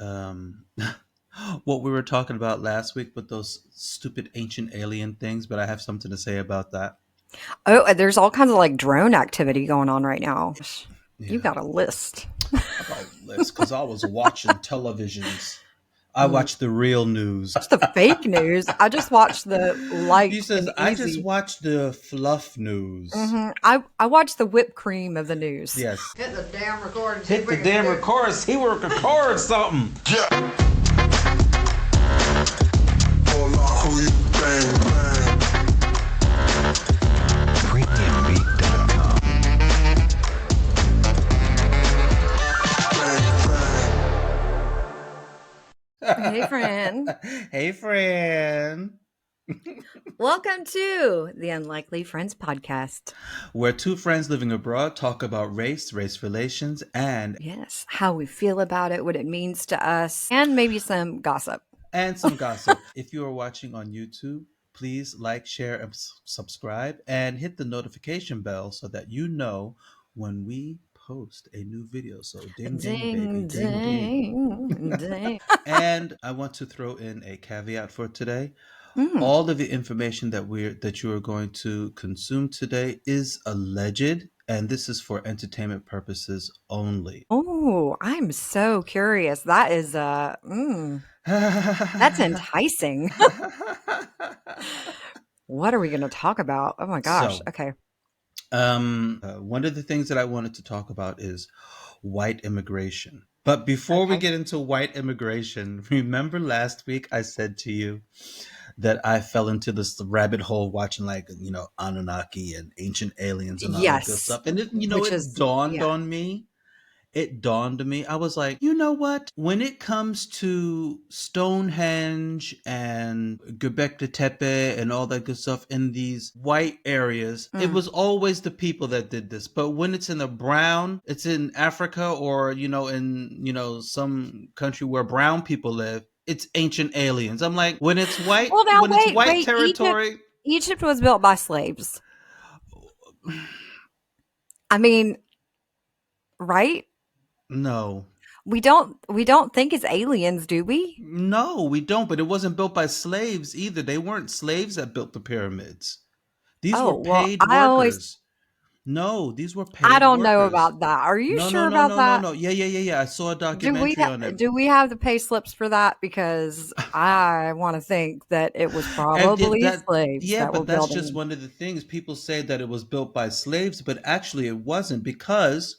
um, what we were talking about last week with those stupid ancient alien things, but I have something to say about that. Oh, there's all kinds of like drone activity going on right now. You Yeah, got a list. I got a list because I was watching televisions. I Mm. watched the real news. Watch the fake news. I just watched the He light says, and I just easy. watched the fluff news. I watched the whipped cream of the news. Yes. Hit the damn record and see Hit if the we can damn do. record. See, we record something. Hey, friend. Hey, friend. Welcome to the Unlikely Friends podcast. Where two friends living abroad talk about race relations, Yes, how we feel about it, what it means to us, and maybe some gossip. and some gossip. If you are watching on YouTube, please like, share, and subscribe, and hit the notification bell so that you know when we post a new video. So ding, ding, baby, Ding, ding, ding. ding, ding. And I want to throw in a caveat for today. Mm. All of the information that you are going to consume today is alleged, and this is for entertainment purposes only. Oh, I'm so curious. That is that's enticing. What are we going to talk about? Oh my gosh. So, Okay. one of the things that I wanted to talk about is white immigration. But before we Okay. get into white immigration, remember last week I said to you that I fell into this rabbit hole watching, like, Anunnaki and ancient aliens and all that good Yes. stuff. And Which it is dawned yeah. on me. It dawned on me. I was like, you know what? When it comes to Stonehenge and Göbekli Tepe and all that good stuff in these white areas, it Mm. was always the people that did this. But when it's in it's in Africa, or, in, some country where brown people live, it's ancient aliens. I'm like, Well, now when it's wait, white wait. territory, Egypt was built by slaves. I mean, right? no. We don't think it's aliens, do we? No, we don't, but it wasn't built by slaves either. They weren't slaves that built the pyramids. These were Oh, well, paid workers. No, these were I paid don't know workers. about that. Are you No, no, sure no, about no, no, that? no. Yeah, yeah, yeah, yeah. I saw a Do we documentary ha- on it. do we have the pay slips for that? Because I want to think that it was And probably slaves yeah, that were but that's building just them. one of the things. People say that it was built by slaves, but actually it wasn't, because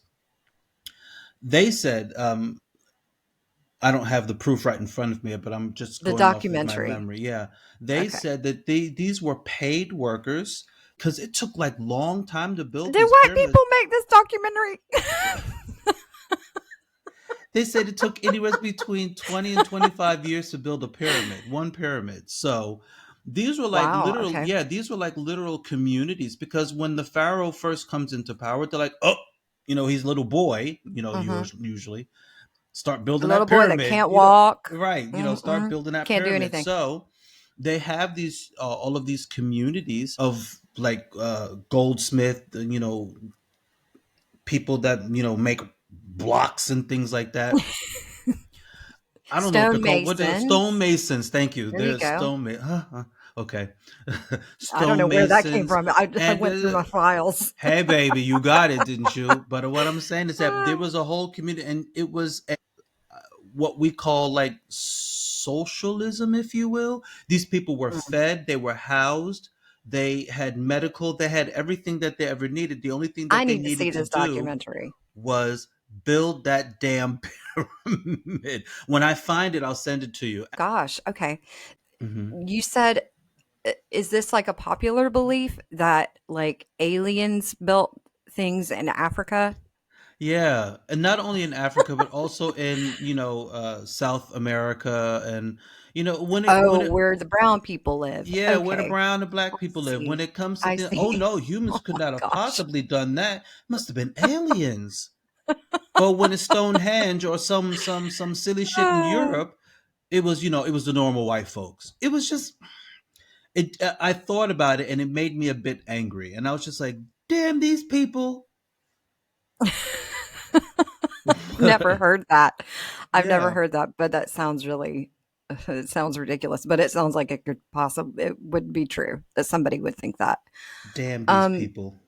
they said, I don't have the proof right in front of me, but I'm just The going off of my documentary. memory. Yeah. They Okay. said that these were paid workers, because it took like long time to build Did these white pyramids. people make this documentary? They said it took anywhere between 20 and 25 years to build a pyramid, one pyramid. So these were like Wow. literal, Okay. yeah, these were like literal communities, because when the pharaoh first comes into power, they're like, oh, he's a little boy, Hmm. usually start A building little that boy that pyramid, can't walk. right, start building that Can't do pyramid. anything. So they have these, all of these communities of, like, goldsmith, people that, make blocks and things like that. I don't know what they're called. What are Stonemasons. stonemasons? Thank you. There you They're go. okay. I don't know where that came Stonemasons. from. I And went through my files. hey, baby, you got it, didn't you? But what I'm saying is that there was a whole community, and it was what we call like socialism, if you will. These people were Mm. fed, they were housed, they had medical, they had everything that they ever needed. The only thing I that they need to see needed to this do documentary. was build that damn pyramid. When I find it, I'll send it to you. Gosh. Okay. Hmm. You said, is this like a popular belief that like aliens built things in Africa? Yeah, and not only in Africa, but also in, South America, and when Oh, it where the brown people live. yeah, where the Okay. brown and black I people live. When see. it comes to I oh see. no, humans Oh could my not have gosh. possibly done that. Must have been aliens. But when it's Stonehenge or some silly shit in Ah. Europe, it was the normal white folks. It was just it. I thought about it, and it made me a bit angry, and I was just like, damn these people. I've never heard that. I've never Yeah, heard that, but that sounds really it sounds ridiculous, but it sounds like it could possibly it would be true that somebody would think that. damn these Um, people.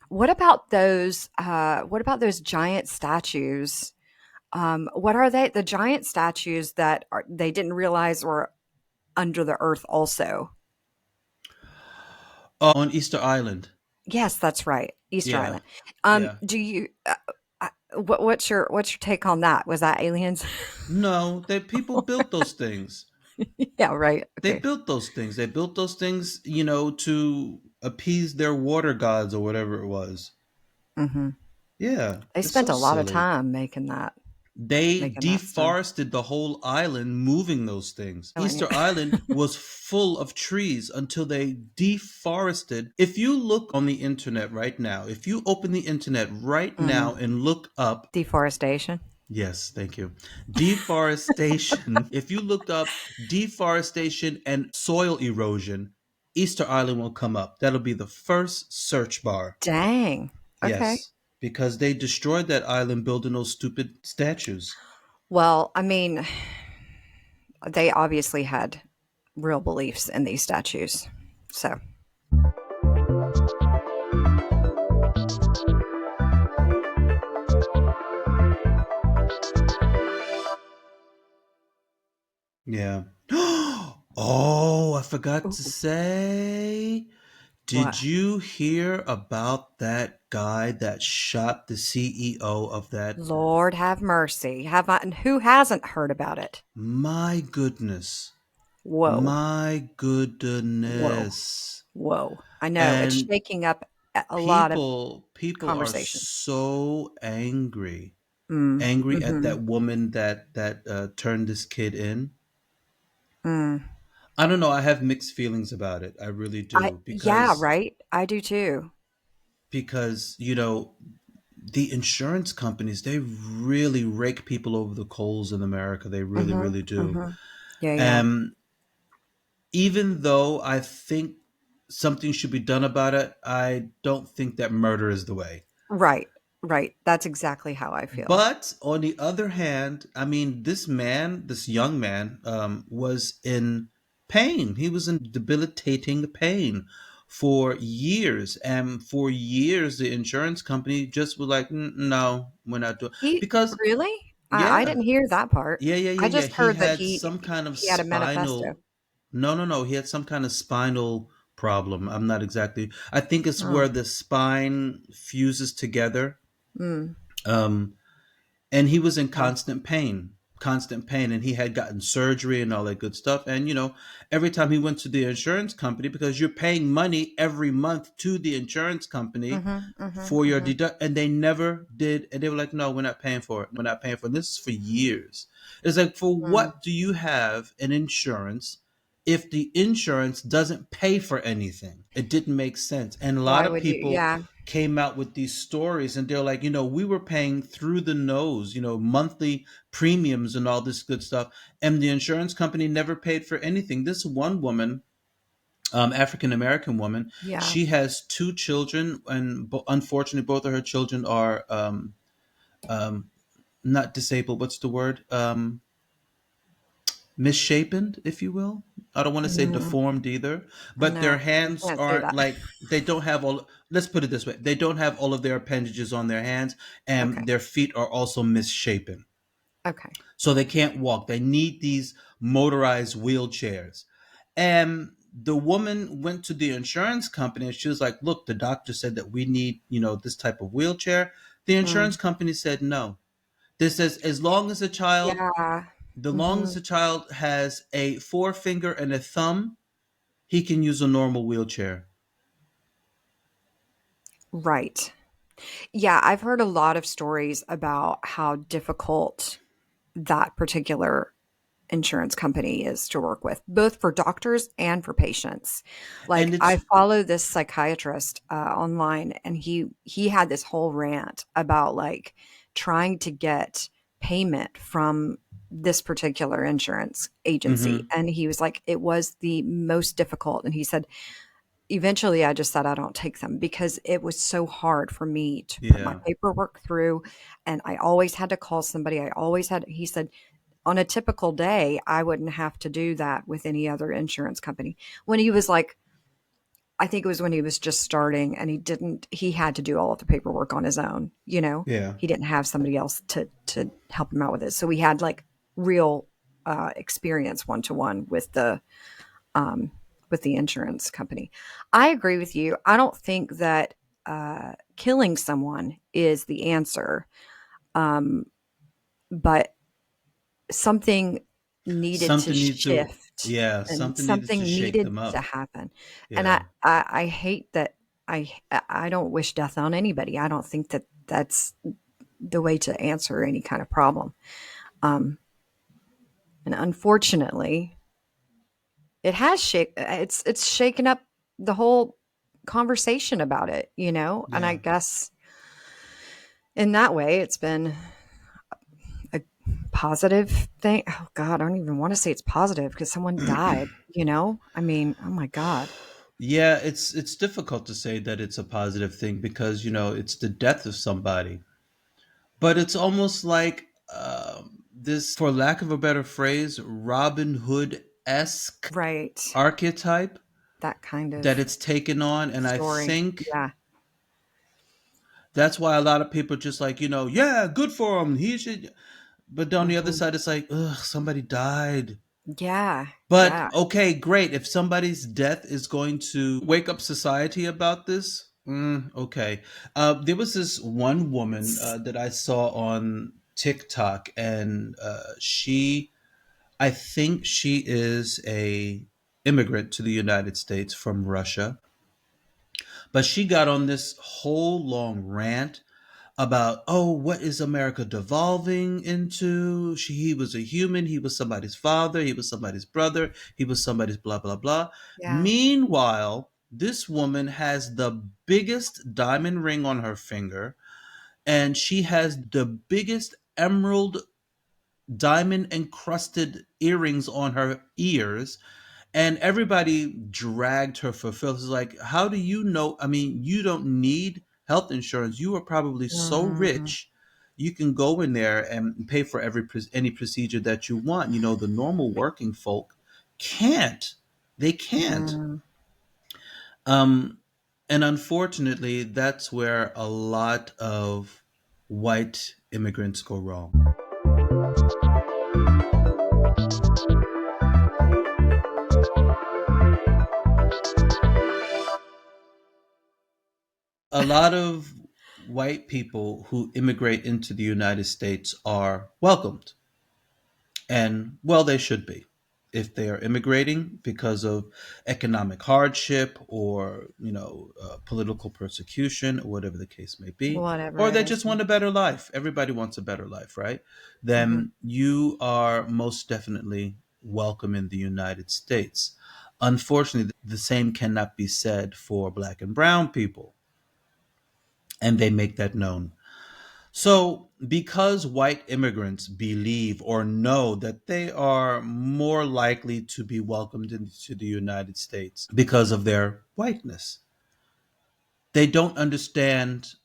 what about those giant statues? What are they? The giant statues that they didn't realize were under the earth also. On Easter Island. Yes, that's right. Easter Yeah, Island. yeah. Do you what's your take on that? Was that aliens? No, that people built those things. Yeah, right. They Okay. built those things. They built those things, to appease their water gods or whatever it was. Hmm. Yeah, They it's so spent a lot of silly. time They making that stuff. deforested the whole island moving those things. Oh, and Easter Island was full of trees until they deforested. If you look on the internet right now, if you open the internet right now mm, and look up, deforestation. yes, thank you, deforestation, if you looked up deforestation and soil erosion, Easter Island will come up. That'll be the first search bar. Dang. Okay. Yes, because they destroyed that island building those stupid statues. Well, I mean, they obviously had real beliefs in these statues. So, Yeah. Oh, I forgot to ooh, say. what? Did you hear about that guy that shot the CEO of that? Lord have mercy. Have I, and who hasn't heard about it? My goodness. Whoa. My Whoa. goodness. Whoa. I know it's And shaking up a lot of people are conversations. so angry. Mm, Angry at mhm, that woman that turned this kid in. mm. I don't know, I have mixed feelings about it. I really I do yeah, because right? I do too. because you know the insurance companies, they really rake people over the coals in America. They really, Mhm, really do. mhm. Yeah, yeah. And even though I think something should be done about it, I don't think that murder is the way. Right, right. That's exactly how I feel. But on the other hand, I mean, this young man, was in pain. He was in debilitating pain for years. And for years, the insurance company just was like, No, we're not doing," He because, really? I yeah, didn't hear that part. I yeah. just He heard that had some kind of he had a manifesto. spinal, no, no, no. He had some kind of spinal problem. I'm not exactly, I think it's Oh, where the spine fuses together. mm, Um, and he was in okay. constant pain, and he had gotten surgery and all that good stuff. And every time he went to the insurance company, because you're paying money every month to the insurance company Mhm, mhm, for your mhm, deduct, and they never did, and they were like, no, we're not paying for it, we're not paying for it. And this is for years. It's like, for mm. what do you have an insurance if the insurance doesn't pay for anything? It didn't make sense. And a lot Why of would you people yeah. came out with these stories, and they're like, we were paying through the nose, monthly premiums and all this good stuff, and the insurance company never paid for anything. This one woman, African American woman, Yeah. she has two children, and unfortunately both of her children are, um, not disabled, what's the word, misshapen, if you will. I don't want to say Mm, deformed either, I but their know. You hands can't say aren't that. like, they don't have all, let's put it this way, they don't have all of their appendages on their hands, and Okay. their feet are also misshapen. Okay. So they can't walk. They need these motorized wheelchairs. And the woman went to the insurance company, and she was like, look, the doctor said that we need, this type of wheelchair. The insurance Mm. company said no. This says, as long as a child Yeah. the long as Mhm. the child has a forefinger and a thumb, he can use a normal wheelchair. Right. Yeah, I've heard a lot of stories about how difficult that particular insurance company is to work with, both for doctors and for patients. And Like I it's follow this psychiatrist online, and he had this whole rant about like trying to get payment from this particular insurance agency, mhm. and he was like, it was the most difficult, and he said eventually I just said I don't take them because it was so hard for me to put my Yeah. paperwork through, and I always had to call somebody. I always had he said on a typical day I wouldn't have to do that with any other insurance company. When he was like, I think it was when he was just starting and he had to do all of the paperwork on his own, you know. Yeah. He didn't have somebody else to help him out with it. So we had like real experience one to one um with the insurance company. I agree with you. I don't think that killing someone is the answer. Um but something needed to Something needs to, shift yeah, and something needed to something shake needed them to up. happen. And Yeah. I hate that. I don't wish death on anybody. I don't think that that's the way to answer any kind of problem. Um, and unfortunately, it's shaken up the whole conversation about it, you know? And I Yeah. guess in that way, it's been a positive thing. Oh God, I don't even want to say it's positive because someone died, you know? I mean, oh my God. Yeah, it's difficult to say that it's a positive thing because, it's the death of somebody. But it's almost like this, for lack of a better phrase, Robin Hood-esque Right. archetype That kind that of it's taken on. And I story. think Yeah. that's why a lot of people just like, yeah, good for him. He should. But on the other Mhm. side, it's like, ugh, somebody died. Yeah. But Yeah. okay, great. If somebody's death is going to wake up society about this, okay. There was this one woman that I saw on TikTok, and I think she is a immigrant to the United States from Russia, but she got on this whole long rant about, oh, what is America devolving into? He was a human, he was somebody's father, he was somebody's brother, he was somebody's blah blah blah. Yeah. Meanwhile, this woman has the biggest diamond ring on her finger, and she has the biggest emerald diamond encrusted earrings on her ears, and everybody dragged her for filth. It's like, how do you know? I mean, you don't need health insurance. You are probably so Mm, rich, you can go in there and pay for any procedure that you want. The normal working folk can't. They can't. mm. Um, and unfortunately, that's where a lot of white immigrants go wrong. A lot of white people who immigrate into the United States are welcomed. And well, they should be. If they are immigrating because of economic hardship or, political persecution or whatever the case may be, Whatever or it they is. just want a better life. Everybody wants a better life, right? Mhm. Then you are most definitely welcome in the United States. Unfortunately, the same cannot be said for black and brown people, and they make that known. So, because white immigrants believe or know that they are more likely to be welcomed into the United States because of their whiteness, they don't understand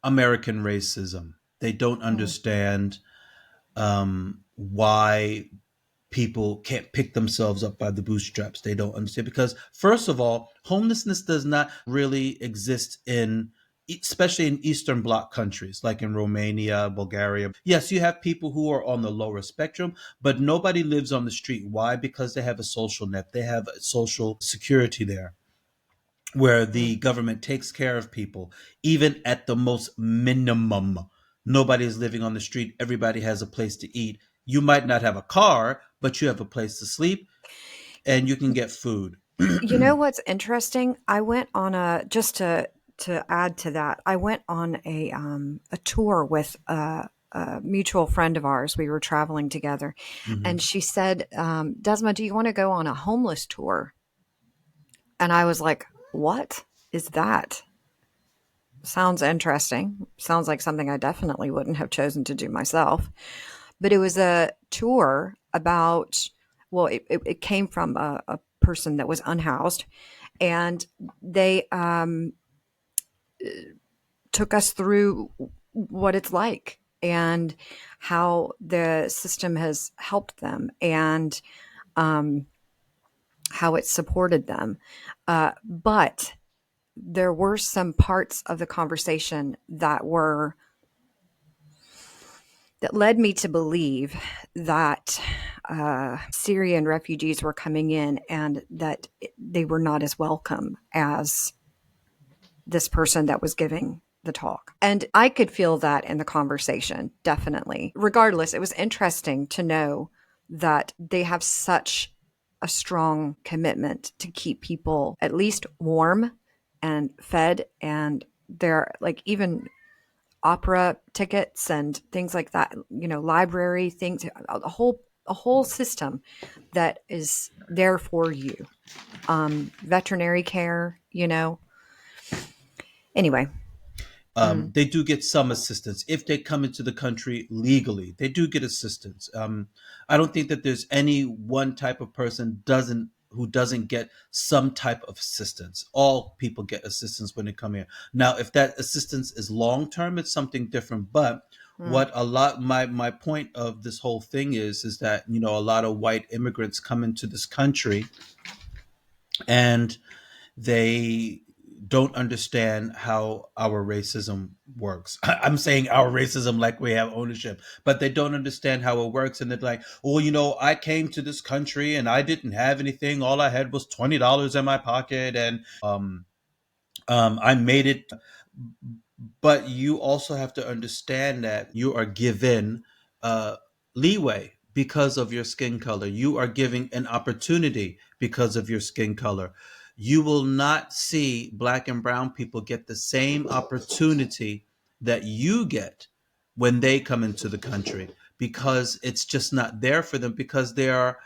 American racism. They don't Mm. understand why people can't pick themselves up by the bootstraps. They don't understand because, first of all, homelessness does not really exist especially in Eastern Bloc countries like in Romania, Bulgaria. Yes, you have people who are on the lower spectrum, but nobody lives on the street. Why? Because they have a social net, they have social security there, where the Mm. government takes care of people, even at the most minimum. Nobody is living on the street. Everybody has a place to eat. You might not have a car, but you have a place to sleep and you can get food. You know what's interesting? I went on a just to add to that. I went on a tour with a mutual friend of ours. We were traveling together, and Hmm. she said, "Desma, do you want to go on a homeless tour?" And I was like, "What is that?" Sounds interesting. Sounds like something I definitely wouldn't have chosen to do myself. But it was a tour about, well, it came from a person that was unhoused. And they took us through what it's like and how the system has helped them and um, how it supported them. But there were some parts of the conversation that led me to believe that Syrian refugees were coming in and that they were not as welcome as this person that was giving the talk. And I could feel that in the conversation, definitely. Regardless, it was interesting to know that they have such a strong commitment to keep people at least warm and fed. And they're like, even opera tickets and things like that, library things, a whole system that is there for you. Veterinary care, anyway. Mm, They do get some assistance if they come into the country legally. They do get assistance. I don't think that there's any one type of person doesn't who doesn't get some type of assistance. All people get assistance when they come here. Now, if that assistance is long term, it's something different. But mm, what a lot my point of this whole thing is that a lot of white immigrants come into this country and they don't understand how our racism works. I'm saying our racism like we have ownership, but they don't understand how it works. And they're like, oh, I came to this country and I didn't have anything. All I had was $20 in my pocket. And I made it. But you also have to understand that you are given uh, leeway because of your skin color. You are giving an opportunity because of your skin color. You will not see black and brown people get the same opportunity that you get when they come into the country because it's just not there for them because they are,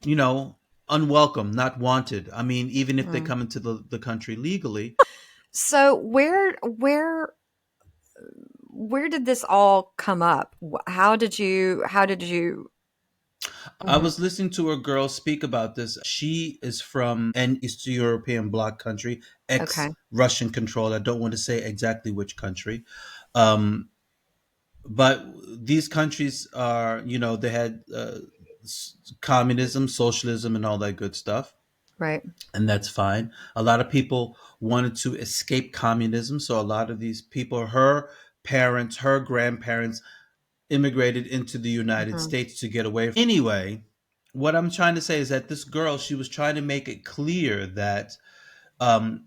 you know, unwelcome, not wanted. I mean, even if they mm. come into the country legally. So where did this all come up? How did you I mhm, was listening to a girl speak about this. She is from an Eastern European bloc country, ex okay. Russian control. I don't want to say exactly which country. Um, but these countries are, they had communism, socialism, and all that good stuff. Right. And that's fine. A lot of people wanted to escape communism. So a lot of these people, her parents, her grandparents, immigrated into the United Mhm, States to get away. Anyway, what I'm trying to say is that this girl, she was trying to make it clear that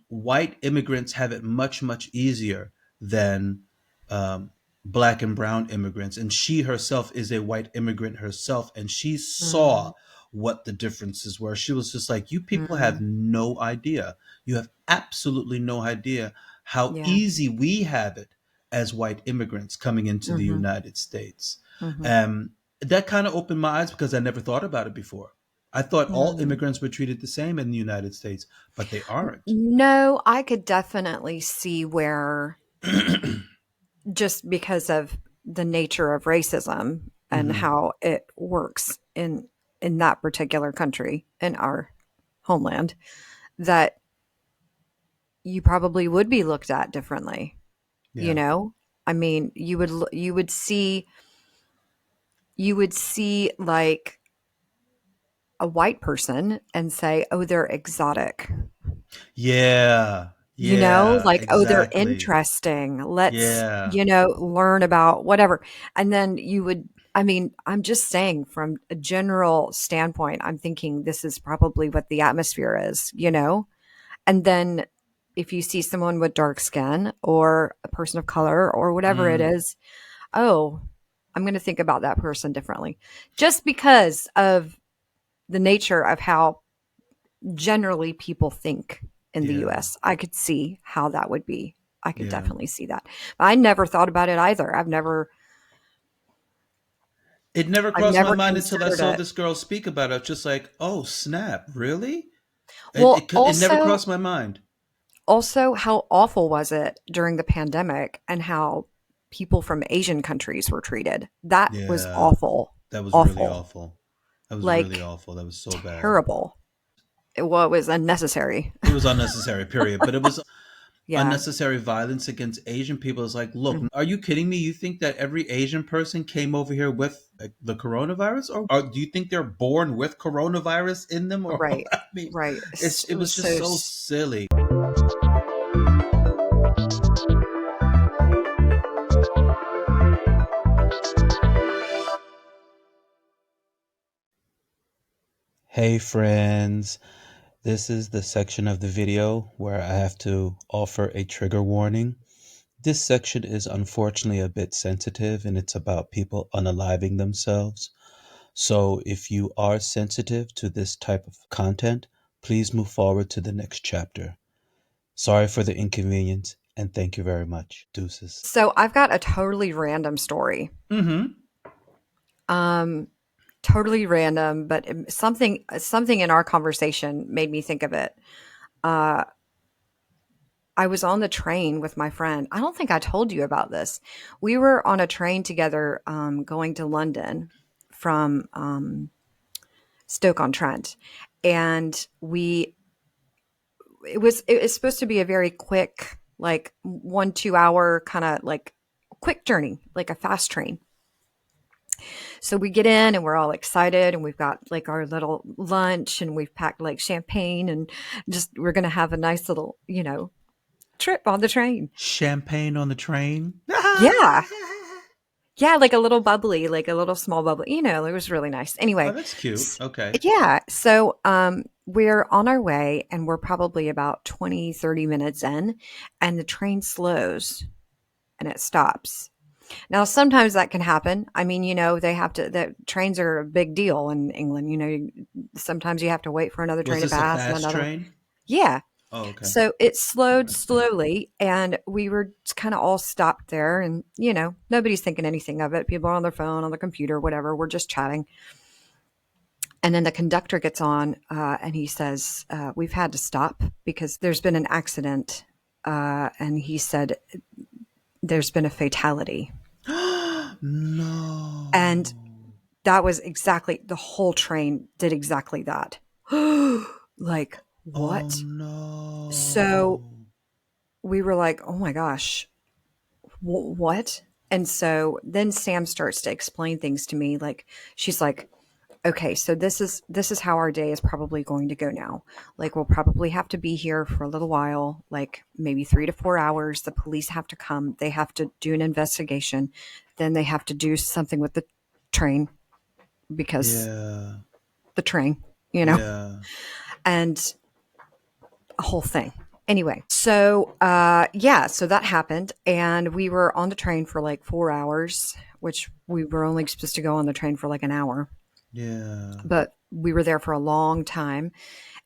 white immigrants have it much, much easier than um, black and brown immigrants. And she herself is a white immigrant herself, and she mm, saw what the differences were. She was just like, you people have mm. no idea. You have absolutely no idea how Yeah. easy we have it as white immigrants coming into the Mhm, United States. mhm, Um, that kind of opened my eyes because I never thought about it before. I thought all mm. immigrants were treated the same in the United States, but they aren't. No, I could definitely see where, just because of the nature of racism and Hmm. how it works in that particular country, in our homeland, that you probably would be looked at differently, you Yeah. know? I mean, you would see like a white person and say, "Oh, they're exotic." Yeah. Yeah. Like, "Oh, they're Exactly. interesting. Let's, Yeah. learn about whatever." And then you would, I mean, I'm just saying from a general standpoint, I'm thinking this is probably what the atmosphere is, you know? And then if you see someone with dark skin or a person of color or whatever it Mm, is, oh, I'm going to think about that person differently just because of the nature of how generally people think in the yeah. US. I could see how that would be. I could Yeah. definitely see that. But I never thought about it either. It never I've crossed my never mind until I considered saw it. this girl speak about it. I was just like, oh, snap. Really? Well, It never crossed my mind. also how awful was it during the pandemic and how people from Asian countries were treated? That was Yeah. awful. That was really Awful. awful. That was really Like awful. That was so bad. terrible. Well, it was unnecessary. It was unnecessary, period. But it was Yeah. unnecessary violence against Asian people. It's like, look, Mhm. are you kidding me? You think that every Asian person came over here with like, the coronavirus, or do you think they're born with coronavirus in them? Or Right. I mean, Right. it It was was just so so silly. Hey, friends. This is the section of the video where I have to offer a trigger warning. This section is unfortunately a bit sensitive and it's about people unaliving themselves. So if you are sensitive to this type of content, please move forward to the next chapter. Sorry for the inconvenience and thank you very much. Deuces. So I've got a totally random story. Mm-hmm. Um, totally random, but something in our conversation made me think of it. Uh, I was on the train with my friend. I don't think I told you about this. We were on a train together, going to London from Stoke-on-Trent, and we it was supposed to be a very quick, like 1 2 hour kind of like quick journey, like a fast train. So we get in and we're all excited and we've got like our little lunch and we've packed like champagne and just we're going to have a nice little, trip on the train. Champagne on the train. Yeah. Oh, Yeah, like a little bubbly, like a little small bubbly. It was really nice. Anyway, that's cute. s- Okay. yeah. So we're on our way and we're probably about 20, 30 minutes in and the train slows and it stops. Now, sometimes that can happen. I mean, the trains are a big deal in England. Sometimes you have to wait for another Was train to this a pass and fast another one. train? Yeah. Oh, okay. So it slowed slowly and we were kind of all stopped there and, nobody's thinking anything of it. People are on their phone, on their computer, whatever. We're just chatting. And then the conductor gets on and he says, we've had to stop because there's been an accident. And he said, there's been a fatality. And No. that was exactly the whole train did exactly that. Like, Oh what? So no. we were like, oh my gosh, what? And so then Sam starts to explain things to me. Like, she's like, okay, so this is how our day is probably going to go now. Like, we'll probably have to be here for a little while, like maybe 3 to 4 hours. The police have to come. They have to do an investigation. Then they have to do something with the train because Yeah. the train, you know, Yeah. and a whole thing. Anyway, so yeah, so that happened, and we were on the train for like 4 hours, which we were only supposed to go on the train for like an hour, Yeah. but we were there for a long time.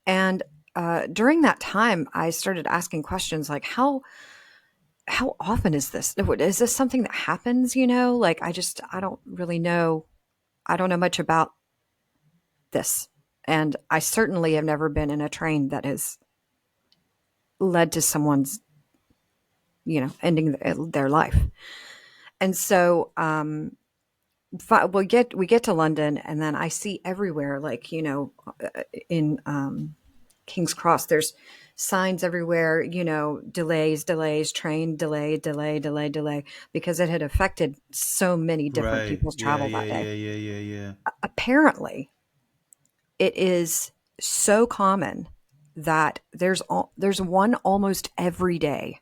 And during that time, I started asking questions like, how often is this? Is this something that happens? Like I don't really know. I don't know much about this, and I certainly have never been in a train that has led to someone's ending their life. And so we get to London, and then I see everywhere, like in King's Cross, there's signs everywhere, delays, delays, train delay, delay, delay, delay, because it had affected so many different Right. people's Yeah, travel yeah, that day. yeah, yeah, yeah, yeah. Apparently, it is so common that there's one almost every day.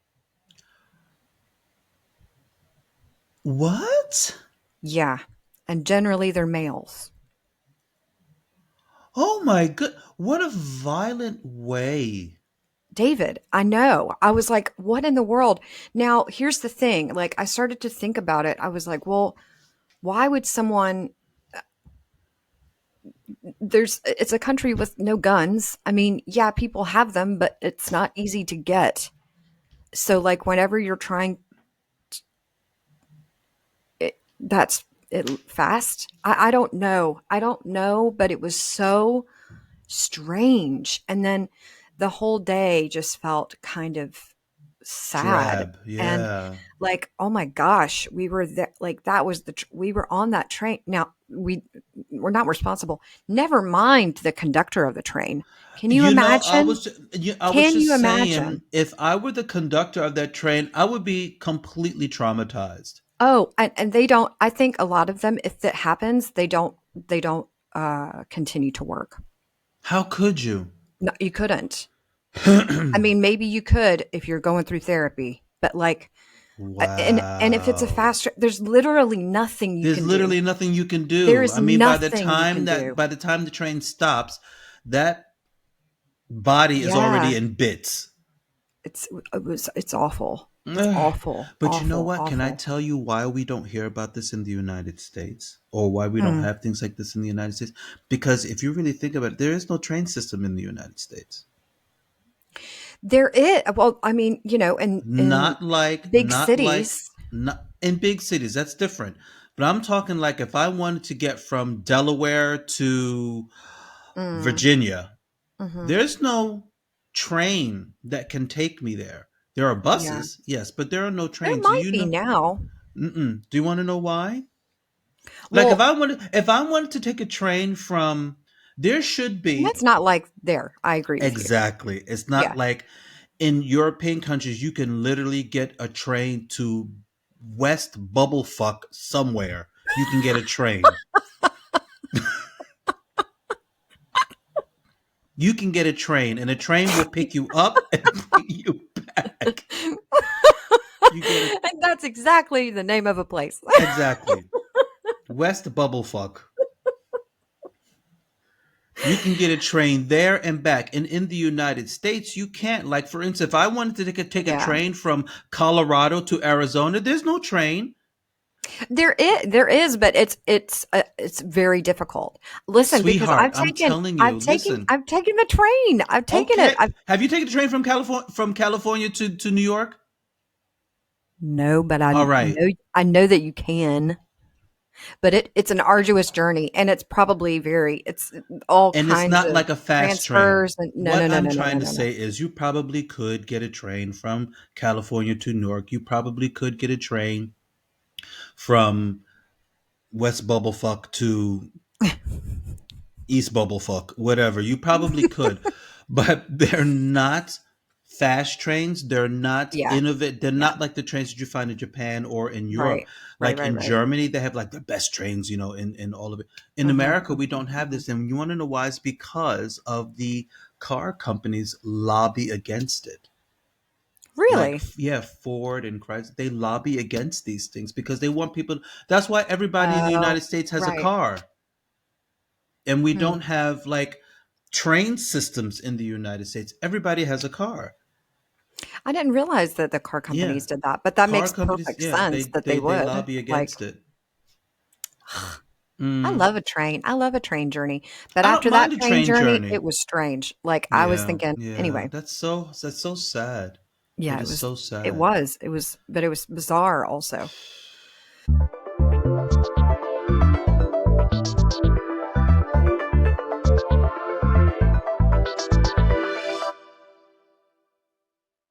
What? Yeah, and generally they're males. Oh my good. What a violent way. David, I know. I was like, what in the world? Now, here's the thing. Like, I started to think about it. I was like, well, why would someone, it's a country with no guns. I mean, yeah, people have them, but it's not easy to get. So, like, whenever you're trying, that's it fast. I don't know. I don't know, but it was so strange. And then the whole day just felt kind of sad. Drab. And Yeah. like, oh my gosh, we were there. Like, that was we were on that train. Now, we're not responsible. Never mind the conductor of the train. Can you You know, imagine? I was Can you just imagine? saying, if I were the conductor of that train, I would be completely traumatized. Oh, and they don't. I think a lot of them, if it happens, they don't continue to work. How could you? No, you couldn't. I mean, maybe you could if you're going through therapy, but like, and if it's a Wow. fast, there's literally nothing you There's can do. literally nothing you can There do. is I mean, nothing you can do. by the time the train stops, that body is Yeah, already in bits. it's awful. It's Ugh. awful, But you know awful, what? Can I awful. tell you why we don't hear about this in the United States? Or why we don't Mm. have things like this in the United States? Because if you really think about it, there is no train system in the United States. There is, well, I mean, in big Not like, cities. not in big cities. That's different. But I'm talking like if I wanted to get from Delaware to Mm, Virginia, hmm. there's no train that can take me there. There are Yeah, buses, yes, but there are no there trains. Do might you be know? now. Mm-mm. Do you want to know why? Like Well, if I wanted to take a train from, there should and be that's not like there. I agree with you. exactly. It's not Yeah. like in European countries you can literally get a train to West Bubblefuck somewhere. You can get a train. You can get a train, and a train will pick you up and bring you back. You get it And that's exactly the name of a place. exactly. West Bubblefuck. You can get a train there and back. And in the United States, you can't. Like, for instance, if I wanted to take a Yeah. train from Colorado to Arizona, there's no train. There is, but it's very difficult. Listen, because Sweetheart, I'm telling you, listen. I've taken the train. I've taken it. Okay. Have you taken the train from California to New York? No, but All right. I know that you can. But it's an arduous journey, and it's probably it's all And it's kinds not of like a fast train. transfers and no, no, What no, I'm no, no, no, trying to no, no. say is you probably could get a train from California to New York. You probably could get a train from West Bubblefuck to East Bubblefuck, whatever. You probably could, but they're not fast trains. They're not Yeah, innovative. They're yeah. not like the trains that you find in Japan or in Europe. Right, right, Like right, in right. Germany, they have like the best trains, in all of it. In Hmm, America, we hmm, don't have hmm. this. And you want to know why? It's because of the car companies lobby against it. Like, Really? yeah, Ford and Chrysler, they lobby against these things because they want people. That's why everybody in the Oh, United States has a right. car, and we Hmm. don't have like train systems in the United States. Everybody has a car. I didn't realize that the car Yeah, companies did that, but that car makes companies. perfect Yeah, sense that they they would. lobby Like, against it. I Mm. love a train. I love a train journey. But I don't after that mind a train train journey, journey. it was strange. Like I was Yeah, thinking, yeah. anyway, That's so sad. yeah, It is so it sad. was, but it was bizarre also.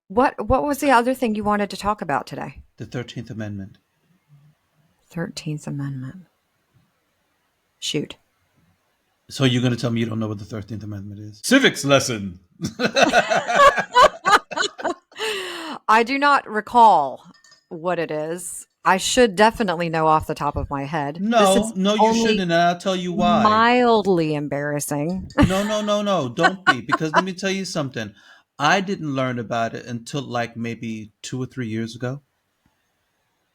What was the other thing you wanted to talk about today? The 13th Amendment. 13th Amendment. Shoot. So you're going to tell me you don't know what the 13th Amendment is? Civics lesson. I do not recall what it is. I should definitely know off the top of my head. This No, is no, you shouldn't, only and I'll tell you why. mildly embarrassing. No, no, no, no, don't be. Because let me tell you something. I didn't learn about it until like maybe 2 or 3 years ago.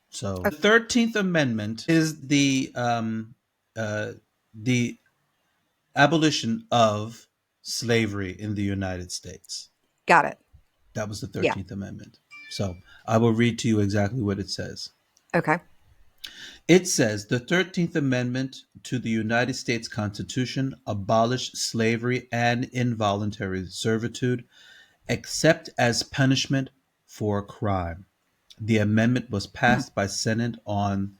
So the 13th Amendment is uh, the abolition of slavery in the United States. Got it. That was the Yeah. 13th Amendment. So I will read to you exactly what it says. Okay. It says the 13th Amendment to the United States Constitution abolished slavery and involuntary servitude except as punishment for crime. The amendment was Hmm. passed by Senate on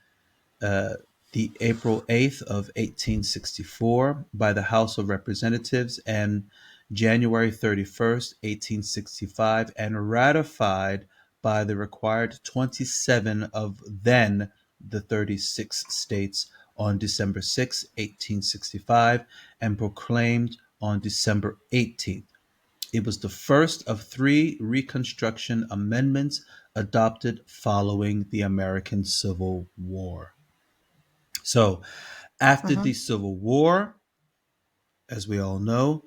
uh, the April 8th of 1864, by the House of Representatives and January 31st, 1865, and ratified by the required 27 of then the 36 states on December 6, 1865, and proclaimed on December 18th. It was the first of three Reconstruction amendments adopted following the American Civil War. So, after Hmm. the Civil War, as we all know,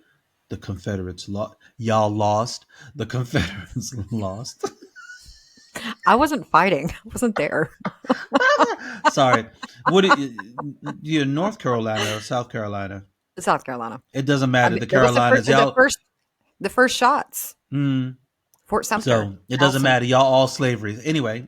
the Confederates lost. Y'all lost. The Confederates lost. I wasn't fighting. I wasn't there. Sorry. What you North Carolina or South Carolina? South Carolina. It doesn't I matter. mean, The there was Carolinas, y'all. the first shots. Mm, Fort Sumter, so it doesn't Towson. matter. Y'all all slavery. Anyway.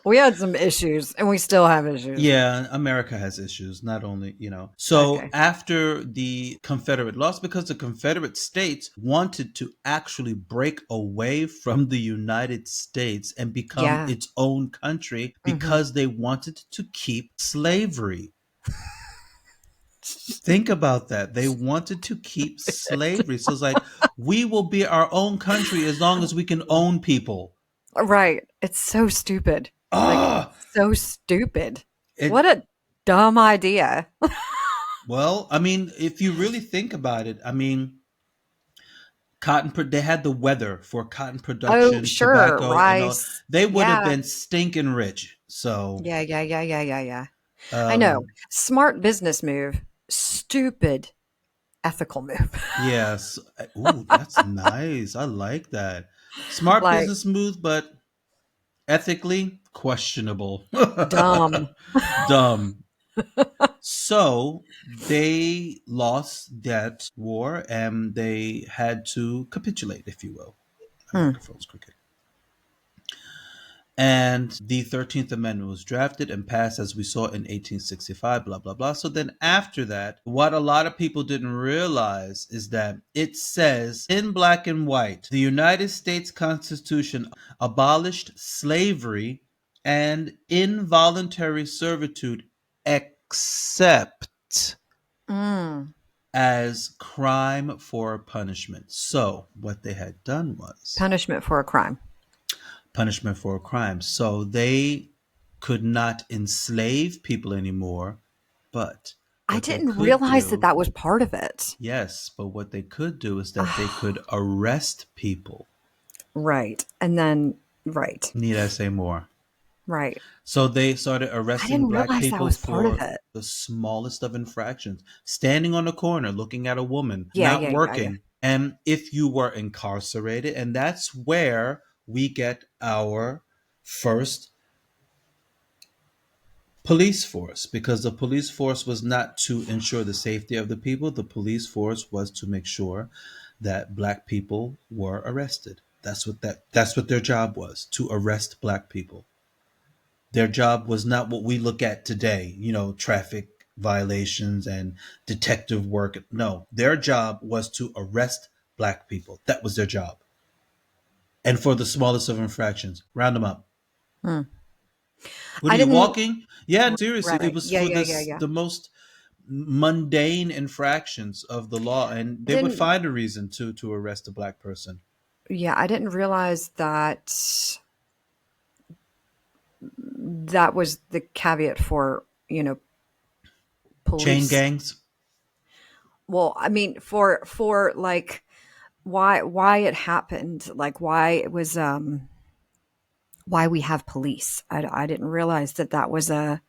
We had some issues, and we still have issues. Yeah, America has issues, not only. So Okay. after the Confederate loss, because the Confederate States wanted to actually break away from the United States and become Yeah. its own country Hmm. because they wanted to keep slavery. Think about that. They wanted to keep slavery. So it's like, we will be our own country as long as we can own people. Right. It's so stupid. Like, Ah, so stupid. it What a dumb idea. well, I mean, if you really think about it, I mean, they had the weather for cotton Oh, production, sure. tobacco, and all. Rice. They would have Yeah. been stinking rich. So, Yeah. Yeah. Yeah. Yeah. Yeah. Yeah. I know. um, Smart business move. Stupid ethical move. yes. Ooh, that's nice. I like that. Smart Like, business move, but ethically questionable. dumb. Dumb. So they lost that war and they had to capitulate, if you will. My Hmm. microphone's crooked. And the 13th Amendment was drafted and passed, as we saw, in 1865, blah, blah, blah. So then, after that, what a lot of people didn't realize is that it says in black and white the United States Constitution abolished slavery and involuntary servitude except Mm. as crime for punishment. So, what they had done was Punishment for a crime. punishment for a crime. So they could not enslave people anymore, but I what they didn't could realize that do, that was part of it. yes, but what they could do is that they Oh, could arrest people. right. And then, right. Need I say more? Right. So they started I arresting didn't black realize that people was part of for it. the smallest of infractions. Standing on a corner, looking at a woman, Yeah. not Yeah. Yeah. Yeah. working. And if you were incarcerated, and that's where we get our first police force, because the police force was not to ensure the safety of the people. The police force was to make sure that black people were arrested. That's what their job was, to arrest black people. Their job was not what we look at today, traffic violations and detective work. No, their job was to arrest black people. That was their job. And for the smallest of infractions, round them up. Hmm. What are I you didn't. walking? Yeah, seriously, it Right. was Yeah. for Yeah. Yeah. this Yeah. the most mundane infractions of the law, and I they would didn't. find a reason to arrest a black person. Yeah. I didn't realize that that was the caveat for, Chain police. gangs. Well, I mean, for like why it happened, like why it was why we have police. I didn't realize that that was a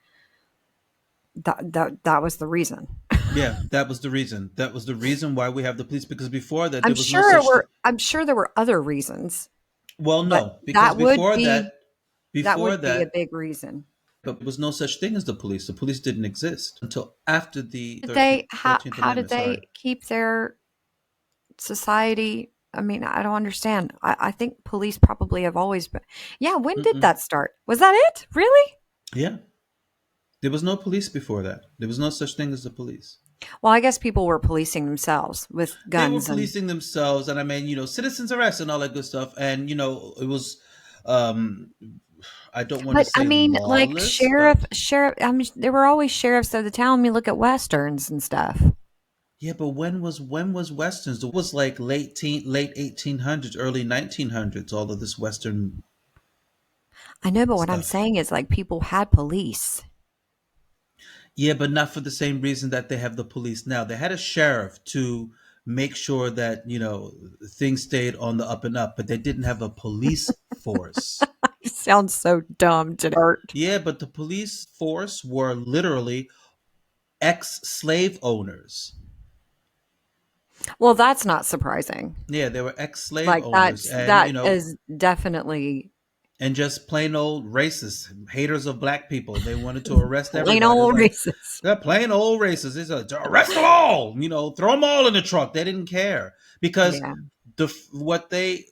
that was the reason. Yeah, that was the reason. That was the reason why we have the police, because before that I'm there was no sure such thing. we're I'm sure there were other reasons, Well, but no, because that before would be a that, big reason. but there was no such thing as the police. The police didn't exist until after the Did 13th, they Thirteenth how did Amendment. Sorry. they keep their society? I mean, I don't understand. I think police probably have always been. Yeah, when did Mm-mm. that start? Was that it? Really? Yeah, there was no police before that. There was no such thing as the police. Well, I guess people were policing themselves with They were guns and. policing themselves, and I mean, citizens arrest and all that good stuff, and it was, um I don't want to But I say mean, like lawless, but sheriff. I mean, there were always sheriffs of the town. I mean, look at westerns and stuff. yeah, but when was westerns? It was like late 1800s, early 1900s, all of this western I know, but what I'm stuff. saying is like people had police. Yeah, but not for the same reason that they have the police now. They had a sheriff to make sure that, things stayed on the up and up, but they didn't have a police force. You sound so dumb to hurt. Yeah, but the police force were literally ex slave owners. Well, that's not surprising. Yeah, they were ex slave Like owners, and, that is definitely and just plain old racists, haters of black people. They wanted to arrest plain everybody. It's old like, racist. they're plain old racists. They said, arrest them all, throw them all in the truck. They didn't care because Yeah. what they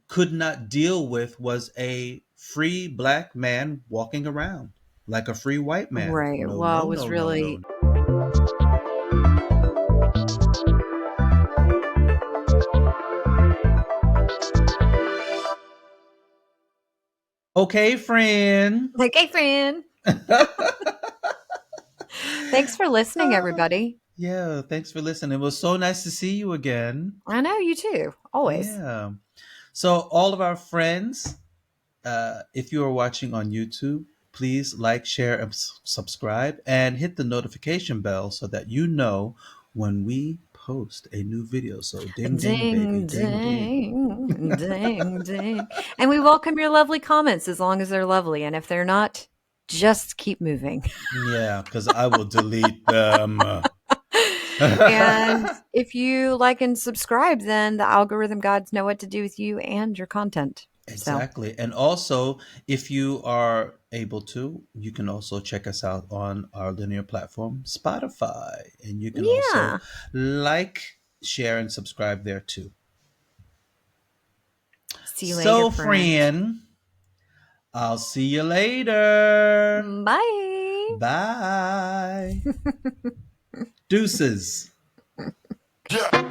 could not deal with was a free black man walking around like a free white man. Right. No, Well, it no, was no, no, really no. Okay, friend. like, hey, friend. Thanks for listening, everybody. Yeah, thanks for listening. It was so nice to see you again. I know you too. Always. Yeah. So, all of our friends, if you are watching on YouTube, please like, share, and subscribe, and hit the notification bell so that you know when we post a new video. So, ding, ding, baby, Ding, ding, ding. ding, ding, ding. And we welcome your lovely comments as long as they're lovely. And if they're not, just keep moving. Yeah, because I will delete them. And if you like and subscribe, then the algorithm gods know what to do with you and your content. So, Exactly. And also, if you are able to, you can also check us out on our linear platform, Spotify. And you can also yeah. like, share, and subscribe there too. See you later, So, friends. friend, I'll see you later. Bye. Bye. Deuces. Yeah.